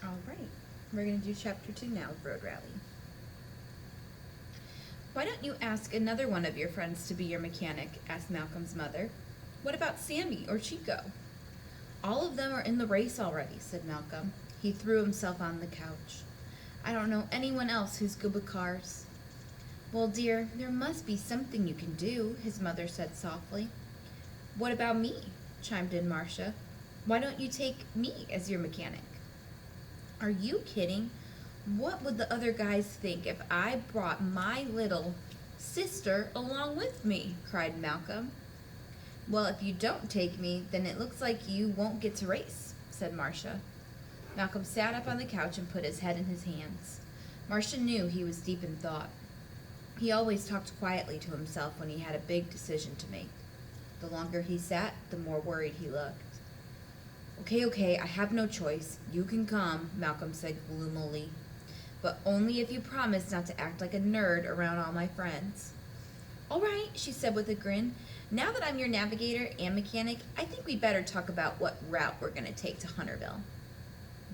All right. We're going to do chapter 2 now of Road Rally. Why don't you ask another one of your friends to be your mechanic? Asked Malcolm's mother. What about Sammy or Chico? All of them are in the race already, said Malcolm. He threw himself on the couch. I don't know anyone else who's good with cars. Well, dear, there must be something you can do, his mother said softly. What about me? Chimed in Marcia. Why don't you take me as your mechanic? Are you kidding? What would the other guys think if I brought my little sister along with me? Cried Malcolm. Well, if you don't take me, then it looks like you won't get to race, said Marcia. Malcolm sat up on the couch and put his head in his hands. Marcia knew he was deep in thought. He always talked quietly to himself when he had a big decision to make. The longer he sat, the more worried he looked. Okay, I have no choice. You can come, Malcolm said gloomily. But only if you promise not to act like a nerd around all my friends. All right, she said with a grin. Now that I'm your navigator and mechanic, I think we'd better talk about what route we're going to take to Hunterville.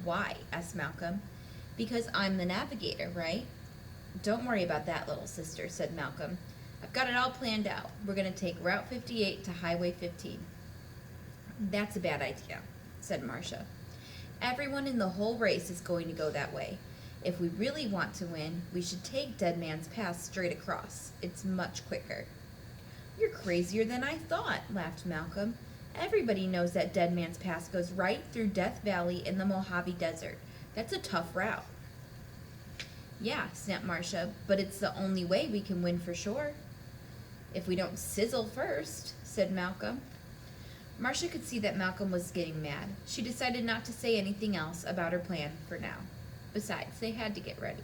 Why? Asked Malcolm. Because I'm the navigator, right? Don't worry about that, little sister, said Malcolm. I've got it all planned out. We're going to take Route 58 to Highway 15. That's a bad idea, said Marcia. Everyone in the whole race is going to go that way. If we really want to win, we should take Dead Man's Pass straight across. It's much quicker. You're crazier than I thought, laughed Malcolm. Everybody knows that Dead Man's Pass goes right through Death Valley in the Mojave Desert. That's a tough route. Yeah, snapped Marcia, but it's the only way we can win for sure. If we don't sizzle first, said Malcolm. Marcia could see that Malcolm was getting mad. She decided not to say anything else about her plan for now. Besides, they had to get ready.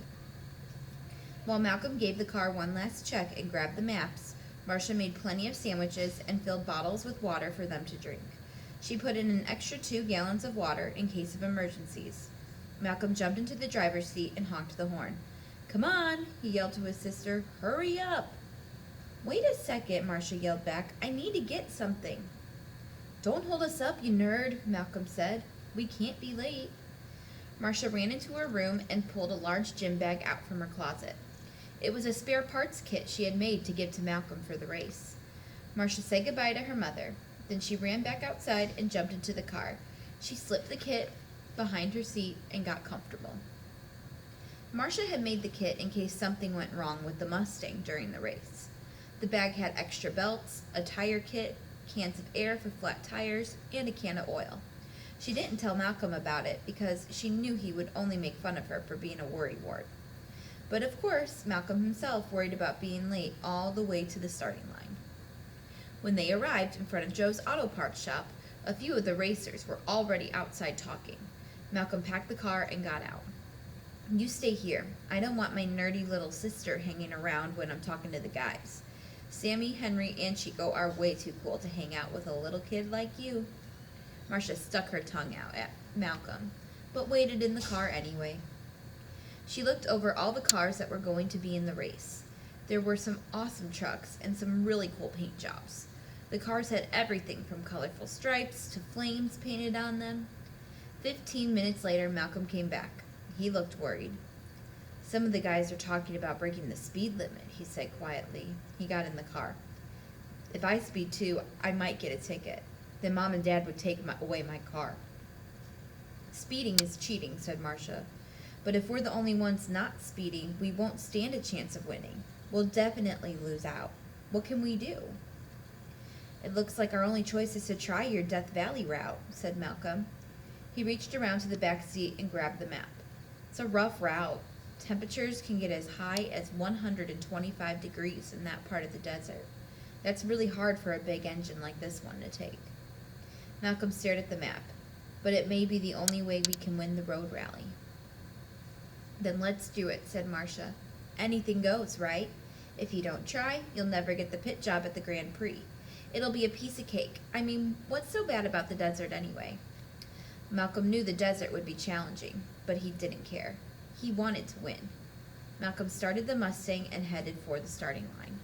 While Malcolm gave the car one last check and grabbed the maps, Marcia made plenty of sandwiches and filled bottles with water for them to drink. She put in an extra 2 gallons of water in case of emergencies. Malcolm jumped into the driver's seat and honked the horn. Come on, he yelled to his sister. Hurry up. Wait a second, Marcia yelled back. I need to get something. Don't hold us up, you nerd, Malcolm said. We can't be late. Marcia ran into her room and pulled a large gym bag out from her closet. It was a spare parts kit she had made to give to Malcolm for the race. Marcia said goodbye to her mother. Then she ran back outside and jumped into the car. She slipped the kit behind her seat and got comfortable. Marcia had made the kit in case something went wrong with the Mustang during the race. The bag had extra belts, a tire kit, cans of air for flat tires, and a can of oil. She didn't tell Malcolm about it because she knew he would only make fun of her for being a worrywart. But of course, Malcolm himself worried about being late all the way to the starting line. When they arrived in front of Joe's auto parts shop, a few of the racers were already outside talking. Malcolm packed the car and got out. You stay here. I don't want my nerdy little sister hanging around when I'm talking to the guys. Sammy, Henry, and Chico are way too cool to hang out with a little kid like you. Marcia stuck her tongue out at Malcolm, but waited in the car anyway. She looked over all the cars that were going to be in the race. There were some awesome trucks and some really cool paint jobs. The cars had everything from colorful stripes to flames painted on them. 15 minutes later, Malcolm came back. He looked worried. Some of the guys are talking about breaking the speed limit, he said quietly. He got in the car. If I speed too, I might get a ticket. Then Mom and Dad would take away my car. Speeding is cheating, said Marcia. But if we're the only ones not speeding, we won't stand a chance of winning. We'll definitely lose out. What can we do? It looks like our only choice is to try your Death Valley route, said Malcolm. He reached around to the back seat and grabbed the map. It's a rough route. Temperatures can get as high as 125 degrees in that part of the desert. That's really hard for a big engine like this one to take. Malcolm stared at the map. But it may be the only way we can win the road rally. Then let's do it, said Marcia. Anything goes, right? If you don't try, you'll never get the pit job at the Grand Prix. It'll be a piece of cake. I mean, what's so bad about the desert anyway? Malcolm knew the desert would be challenging, but he didn't care. He wanted to win. Malcolm started the Mustang and headed for the starting line.